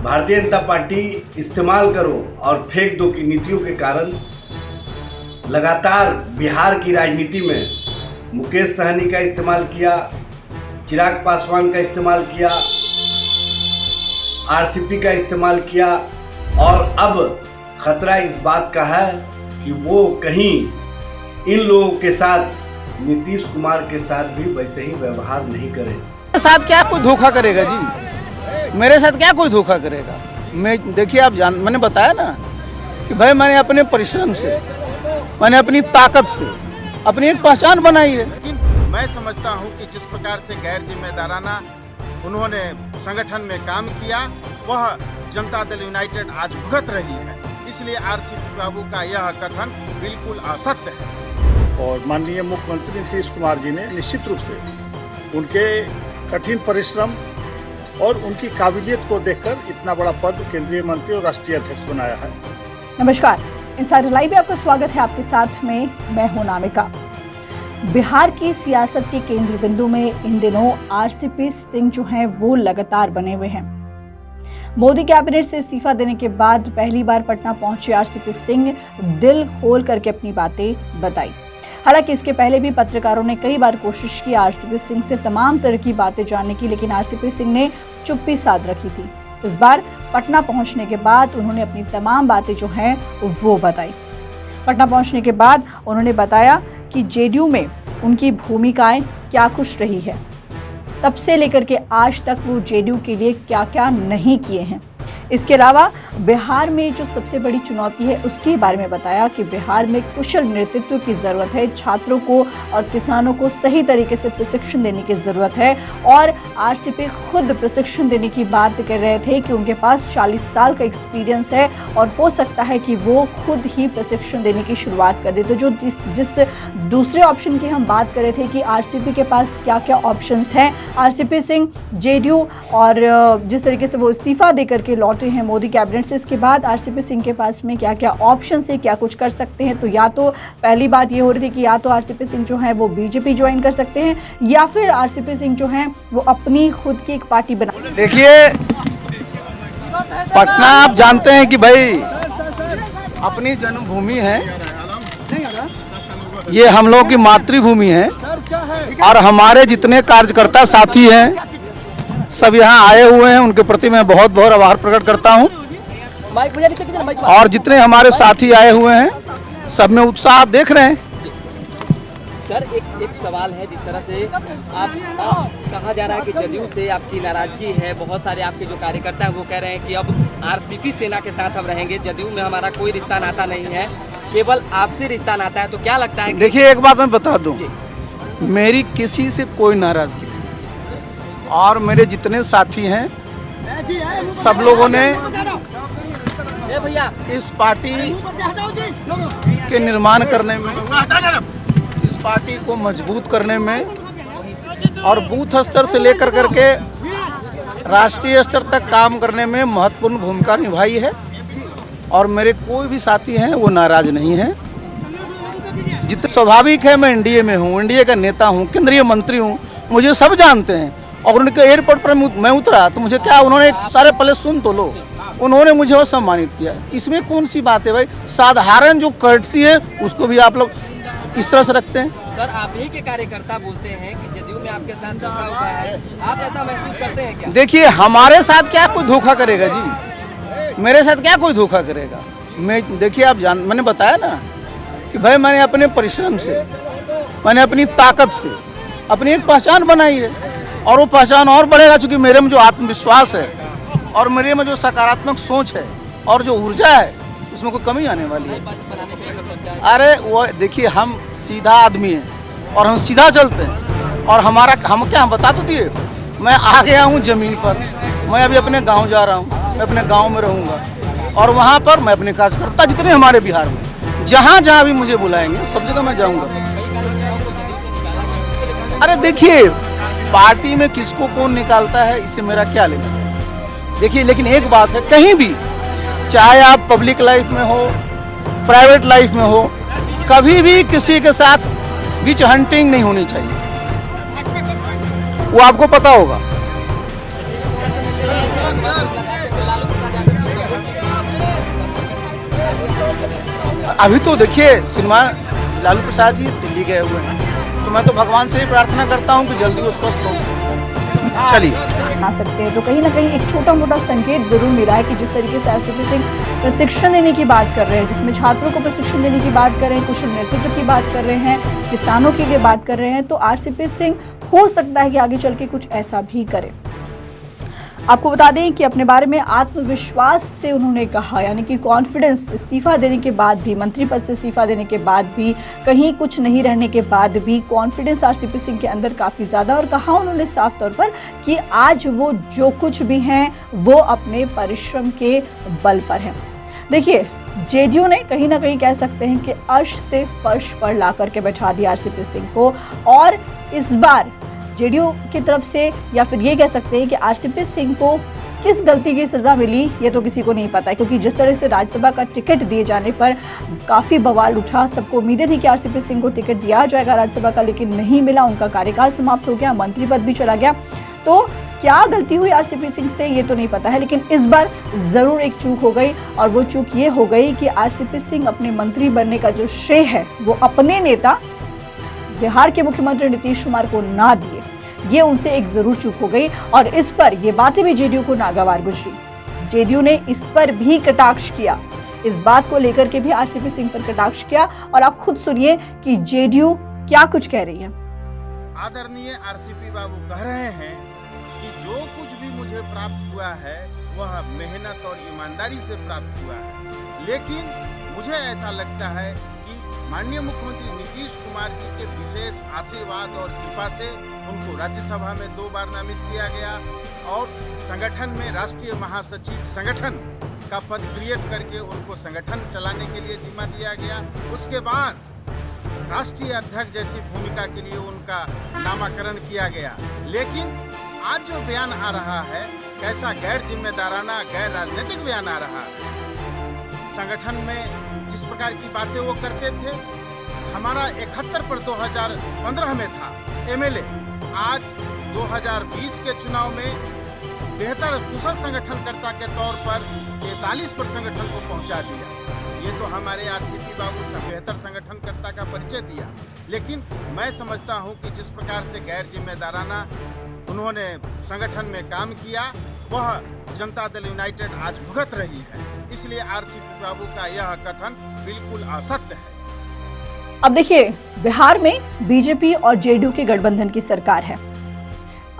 Bharatiya Janata party इस्तेमाल करो और फेंक दो की नीतियों के कारण लगातार बिहार की राजनीति में मुकेश सहनी का इस्तेमाल किया, चिराग पासवान का इस्तेमाल किया, आरसीपी का इस्तेमाल किया और अब खतरा इस बात का है कि वो कहीं इन लोगों के साथ नीतीश कुमार के साथ भी वैसे ही व्यवहार नहीं करें। मेरे साथ क्या कोई धोखा करेगा जी? मेरे साथ क्या कोई धोखा करेगा? मैं देखिए, आप मैंने बताया ना कि भाई मैंने अपने परिश्रम से, मैंने अपनी ताकत से अपनी एक पहचान बनाई है। लेकिन मैं समझता हूं कि जिस प्रकार से गैर जिम्मेदाराना उन्होंने संगठन में काम किया, वह जनता दल यूनाइटेड आज भुगत रही है। इसलिए आरसीपी बाबू का यह कथन बिल्कुल असत्य है। और माननीय मुख्यमंत्री नीतीश कुमार जी ने निश्चित रूप से उनके कठिन परिश्रम और उनकी काबिलियत को देखकर इतना बड़ा पद केंद्रीय मंत्री और राष्ट्रीय अध्यक्ष बनाया है। नमस्कार, इनसाइडर लाइव में आपका स्वागत है। आपके साथ में मैं हूं नामिका। बिहार की सियासत के केंद्र बिंदु में इन दिनों आरसीपी सिंह जो हैं वो लगातार बने हुए हैं। मोदी कैबिनेट से इस्तीफा देने के बाद पहली बार पटना पहुंचे आरसीपी सिंह दिल खोल करके अपनी बातें बताई। हालांकि इसके पहले भी पत्रकारों ने कई बार कोशिश की आरसीपी सिंह से तमाम तरह की बातें जानने की, लेकिन आरसीपी सिंह ने चुप्पी साध रखी थी। इस बार पटना पहुंचने के बाद उन्होंने अपनी तमाम बातें जो हैं वो बताई। पटना पहुंचने के बाद उन्होंने बताया कि जेडीयू में उनकी भूमिकाएं क्या कुछ रही है, तब से लेकर के आज तक वो जेडीयू के लिए क्या क्या नहीं किए हैं। इसके अलावा बिहार में जो सबसे बड़ी चुनौती है उसके बारे में बताया कि बिहार में कुशल नेतृत्व की ज़रूरत है, छात्रों को और किसानों को सही तरीके से प्रशिक्षण देने की ज़रूरत है। और आरसीपी खुद प्रशिक्षण देने की बात कर रहे थे कि उनके पास 40 साल का एक्सपीरियंस है और हो सकता है कि वो खुद ही प्रशिक्षण देने की शुरुआत कर दे। तो जो जिस दूसरे ऑप्शन की हम बात कर रहे थे कि आरसीपी के पास क्या क्या ऑप्शंस हैं, आरसीपी सिंह जेडीयू और जिस तरीके से वो इस्तीफा दे करके लौटे हैं मोदी कैबिनेट से, इसके बाद आरसीपी सिंह के पास में क्या क्या ऑप्शंस है, क्या कुछ कर सकते हैं। तो या तो पहली बात ये हो रही थी कि या तो आरसीपी सिंह जो है वो बीजेपी ज्वाइन कर सकते हैं या फिर आरसीपी सिंह जो है वो अपनी खुद की एक पार्टी बना। देखिए, पटना आप जानते हैं कि भाई अपनी जन्मभूमि है, ये हम लोगों की मातृभूमि है और हमारे जितने कार्यकर्ता साथी हैं सब यहाँ आए हुए हैं। उनके प्रति मैं बहुत बहुत आभार प्रकट करता हूँ। और जितने हमारे साथी आए हुए हैं सब में उत्साह आप देख रहे हैं। सर, एक सवाल है, जिस तरह से आप कहा जा रहा है कि जदयू से आपकी नाराजगी है, बहुत सारे आपके जो कार्यकर्ता हैं वो कह रहे हैं कि अब आरसीपी सेना के साथ हम रहेंगे, जदयू में हमारा कोई रिश्ता नाता नहीं है, केवल आपसे रिश्ता नाता है। तो क्या लगता है? देखिए, एक बात मैं बता दूं, मेरी किसी से कोई नाराजगी नहीं और मेरे जितने साथी हैं सब लोगों ने इस पार्टी के निर्माण करने में, इस पार्टी को मजबूत करने में और बूथ स्तर से लेकर करके राष्ट्रीय स्तर तक काम करने में महत्वपूर्ण भूमिका निभाई है। और मेरे कोई भी साथी हैं वो नाराज नहीं हैं। जितना स्वाभाविक है, मैं एनडीए में हूँ, एनडीए का नेता हूँ, केंद्रीय मंत्री हूँ, मुझे सब जानते हैं। और उनके एयरपोर्ट पर मैं उतरा तो मुझे क्या, उन्होंने सारे पहले सुन तो लो, उन्होंने मुझे और सम्मानित किया। इसमें कौन सी बात है भाई? साधारण जो कर्टसी है उसको भी आप लोग इस तरह से रखते हैं। सर, आप ही के कार्यकर्ता बोलते हैं कि जदयू में आपके साथ धोखा हुआ है, आप ऐसा महसूस करते हैं क्या? देखिए, हमारे साथ क्या कोई धोखा करेगा जी? मेरे साथ क्या कोई धोखा करेगा? मैं देखिए, मैंने बताया ना कि भाई मैंने अपने परिश्रम से, मैंने अपनी ताकत से अपनी एक पहचान बनाई है और वो पहचान और बढ़ेगा, क्योंकि मेरे में जो आत्मविश्वास है और मेरे में जो सकारात्मक सोच है और जो ऊर्जा है उसमें कोई कमी आने वाली है। अरे वो देखिए, हम सीधा आदमी हैं और हम सीधा चलते हैं और हम क्या, हम बता तो दिए, मैं आ गया हूँ ज़मीन पर, मैं अभी अपने गांव जा रहा हूँ, मैं अपने गांव में रहूँगा और वहाँ पर मैं अपने कार्यकर्ता जितने हमारे बिहार में जहाँ जहाँ भी मुझे बुलाएंगे सब जगह मैं जाऊँगा। अरे देखिए, पार्टी में किसको कौन निकालता है इससे मेरा क्या लेना। देखिए, लेकिन एक बात है, कहीं भी चाहे आप पब्लिक लाइफ में हो, प्राइवेट लाइफ में हो, कभी भी किसी के साथ बीच हंटिंग नहीं होनी चाहिए, वो आपको पता होगा। अभी तो देखिए श्रीमान लालू प्रसाद जी दिल्ली गए हुए हैं, तो मैं तो भगवान से ही प्रार्थना करता हूँ कि जल्दी वो स्वस्थ हो। चलिए आ सकते हैं, तो कहीं ना कहीं एक छोटा मोटा संकेत जरूर मिला है कि जिस तरीके से आरसीपी सिंह प्रशिक्षण देने की बात कर रहे हैं, जिसमें छात्रों को प्रशिक्षण देने की बात कर रहे हैं, कुशल नेतृत्व की बात कर रहे हैं, किसानों के लिए बात कर रहे हैं, तो आरसीपी सिंह हो सकता है कि आगे चल के कुछ ऐसा भी करे। आपको बता दें कि अपने बारे में आत्मविश्वास से उन्होंने कहा, यानी कि कॉन्फिडेंस, इस्तीफा देने के बाद भी, मंत्री पद से इस्तीफा देने के बाद भी, कहीं कुछ नहीं रहने के बाद भी कॉन्फिडेंस आरसीपी सिंह के अंदर काफ़ी ज़्यादा, और कहा उन्होंने साफ तौर पर कि आज वो जो कुछ भी हैं वो अपने परिश्रम के बल पर हैं। देखिए, जेडीयू ने कहीं ना कहीं कह सकते हैं कि अर्श से फर्श पर ला करके बैठा दिया आरसीपी सिंह को, और इस बार जेडीयू की तरफ से, या फिर ये कह सकते हैं कि आरसीपी सिंह को किस गलती की सज़ा मिली ये तो किसी को नहीं पता है, क्योंकि जिस तरह से राज्यसभा का टिकट दिए जाने पर काफ़ी बवाल उठा, सबको उम्मीदें थी कि आरसीपी सिंह को टिकट दिया जाएगा राज्यसभा का, लेकिन नहीं मिला, उनका कार्यकाल समाप्त हो गया, मंत्री पद भी चला गया। तो क्या गलती हुई आरसीपी सिंह से ये तो नहीं पता है, लेकिन इस बार ज़रूर एक चूक हो गई, और वो चूक ये हो गई कि आरसीपी सिंह अपने मंत्री बनने का जो श्रेय है वो अपने नेता बिहार के मुख्यमंत्री नीतीश कुमार को ना दिए, ये उनसे एक जरूर चूक हो गई। और इस पर ये बातें भी जेडीयू को नागवार गुजरी। जेडीयू ने इस पर भी कटाक्ष किया, इस बात को लेकर के भी आरसीपी सिंह पर कटाक्ष किया, और आप खुद सुनिए कि जेडीयू क्या कुछ कह रही है। आदरणीय आरसीपी बाबू कह रहे हैं कि जो कुछ भी मुझे प्राप्त हुआ है वह मेहनत और ईमानदारी से प्राप्त हुआ है, लेकिन मुझे ऐसा लगता है कि माननीय मुख्यमंत्री नीतीश कुमार जी के विशेष आशीर्वाद और कृपा से उनको राज्यसभा में 2 बार नामित किया गया, और संगठन में राष्ट्रीय महासचिव संगठन का पद क्रिएट करके उनको संगठन चलाने के लिए जिम्मा दिया गया। उसके बाद राष्ट्रीय अध्यक्ष जैसी भूमिका के लिए उनका नामाकरण किया गया। लेकिन आज जो बयान आ रहा है, कैसा गैर जिम्मेदाराना, गैर राजनीतिक बयान आ रहा है। संगठन में जिस प्रकार की बातें वो करते थे, हमारा 71 पर 2015 में था एमएलए, आज 2020 के चुनाव में बेहतर कुशल संगठनकर्ता के तौर पर 43 पर संगठन को पहुंचा दिया। ये तो हमारे आरसीपी बाबू से बेहतर संगठनकर्ता का परिचय दिया। लेकिन मैं समझता हूं कि जिस प्रकार से गैर जिम्मेदाराना उन्होंने संगठन में काम किया, वह जनता दल यूनाइटेड आज भुगत रही है। इसलिए आरसीपी बाबू का यह कथन बिल्कुल असत्य है। अब देखिए, बिहार में बीजेपी और जेडीयू के गठबंधन की सरकार है।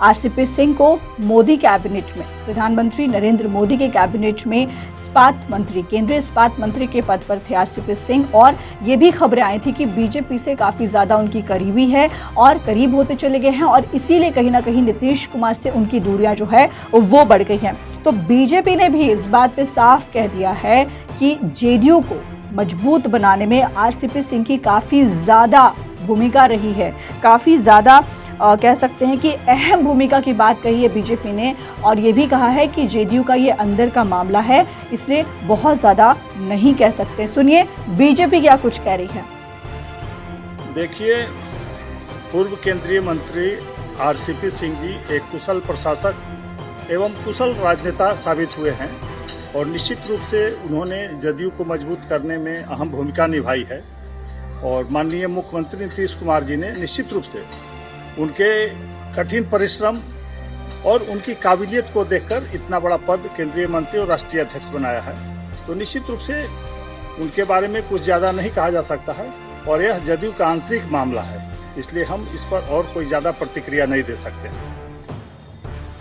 आरसीपी सिंह को मोदी कैबिनेट में, प्रधानमंत्री नरेंद्र मोदी के कैबिनेट में इस्पात मंत्री, केंद्रीय इस्पात मंत्री के पद पर थे आरसीपी सिंह, और ये भी खबरें आई थी कि बीजेपी से काफ़ी ज़्यादा उनकी करीबी है और करीब होते चले गए हैं, और इसीलिए कहीं ना कहीं नीतीश कुमार से उनकी दूरियां जो है वो बढ़ गई हैं। तो बीजेपी ने भी इस बात पे साफ कह दिया है कि जेडीयू को मजबूत बनाने में आरसीपी सिंह की काफ़ी ज़्यादा भूमिका रही है, काफ़ी ज़्यादा कह सकते हैं कि अहम भूमिका की बात कही है बीजेपी ने, और ये भी कहा है कि जेडीयू का ये अंदर का मामला है, इसलिए बहुत ज़्यादा नहीं कह सकते। सुनिए बीजेपी क्या कुछ कह रही है। देखिए, पूर्व केंद्रीय मंत्री आरसीपी सिंह जी एक कुशल प्रशासक एवं कुशल राजनेता साबित हुए हैं, और निश्चित रूप से उन्होंने जदयू को मजबूत करने में अहम भूमिका निभाई है। और माननीय मुख्यमंत्री नीतीश कुमार जी ने निश्चित रूप से उनके कठिन परिश्रम और उनकी काबिलियत को देखकर इतना बड़ा पद केंद्रीय मंत्री और राष्ट्रीय अध्यक्ष बनाया है। तो निश्चित रूप से उनके बारे में कुछ ज़्यादा नहीं कहा जा सकता है, और यह जदयू का आंतरिक मामला है, इसलिए हम इस पर और कोई ज़्यादा प्रतिक्रिया नहीं दे सकते।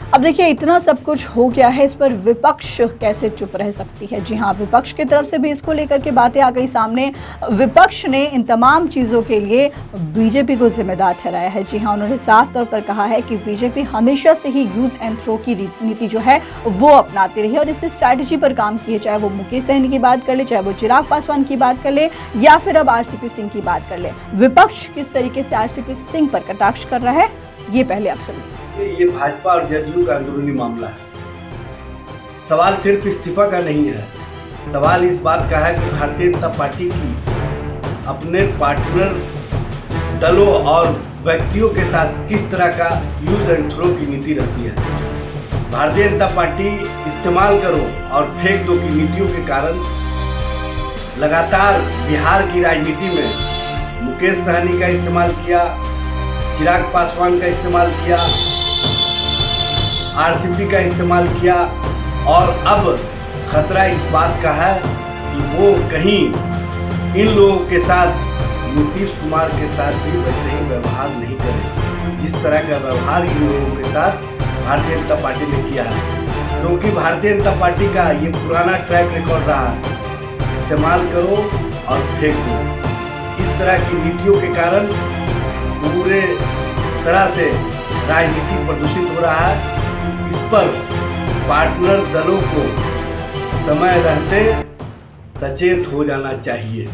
अब देखिए, इतना सब कुछ हो गया है, इस पर विपक्ष कैसे चुप रह सकती है। जी हाँ, विपक्ष की तरफ से भी इसको लेकर के बातें आ गई सामने। विपक्ष ने इन तमाम चीज़ों के लिए बीजेपी को जिम्मेदार ठहराया है। जी हाँ, उन्होंने साफ तौर पर कहा है कि बीजेपी हमेशा से ही यूज एंड थ्रो की नीति जो है वो अपनाती रही है, और इस स्ट्रैटेजी पर काम किए, चाहे वो मुकेश सहनी की बात कर ले, चाहे वो चिराग पासवान की बात कर ले, या फिर अब आरसीपी सिंह की बात कर ले। विपक्ष किस तरीके से आरसीपी सिंह पर कटाक्ष कर रहा है, ये पहले आप सुनिए। ये भाजपा और जदयू का अंदरूनी मामला है। सवाल सिर्फ इस्तीफा का नहीं है, सवाल इस बात का है कि भारतीय जनता पार्टी की अपने पार्टनर दलों और व्यक्तियों के साथ किस तरह का यूज एंड थ्रो की नीति रहती है। भारतीय जनता पार्टी इस्तेमाल करो और फेंक दो की नीतियों के कारण लगातार बिहार की राजनीति में मुकेश सहनी का इस्तेमाल किया, चिराग पासवान का इस्तेमाल किया, आरसीपी का इस्तेमाल किया और अब खतरा इस बात का है कि वो कहीं इन लोगों के साथ नीतीश कुमार के साथ भी वैसे ही व्यवहार नहीं करें जिस तरह का व्यवहार इन लोगों के साथ भारतीय जनता पार्टी ने किया है। क्योंकि भारतीय जनता पार्टी का ये पुराना ट्रैक रिकॉर्ड रहा है, इस्तेमाल करो और फेंक दो। इस तरह की नीतियों के कारण पूरे तरह से राजनीति प्रदूषित हो रहा है। इस पर पार्टनर दलों को समय रहते सचेत हो जाना चाहिए।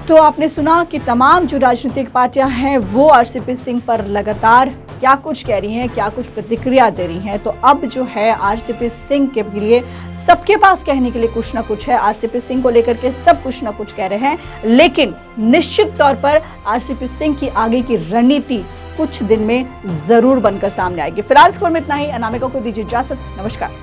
तो आपने सुना कि तमाम जो राजनीतिक पार्टियां हैं वो आरसीपी सिंह पर लगातार क्या कुछ कह रही हैं, क्या कुछ प्रतिक्रिया दे रही हैं। तो अब जो है आरसीपी सिंह के लिए सबके पास कहने के लिए कुछ ना कुछ है। आरसीपी सिंह को लेकर के सब कुछ ना कुछ कह रहे हैं, लेकिन निश्चित तौर पर आरसीपी सिंह की आगे की रणनीति कुछ दिन में जरूर बनकर सामने आएगी। फिलहाल इस खबर में इतना ही। अनामिका को दीजिए इजाजत। नमस्कार।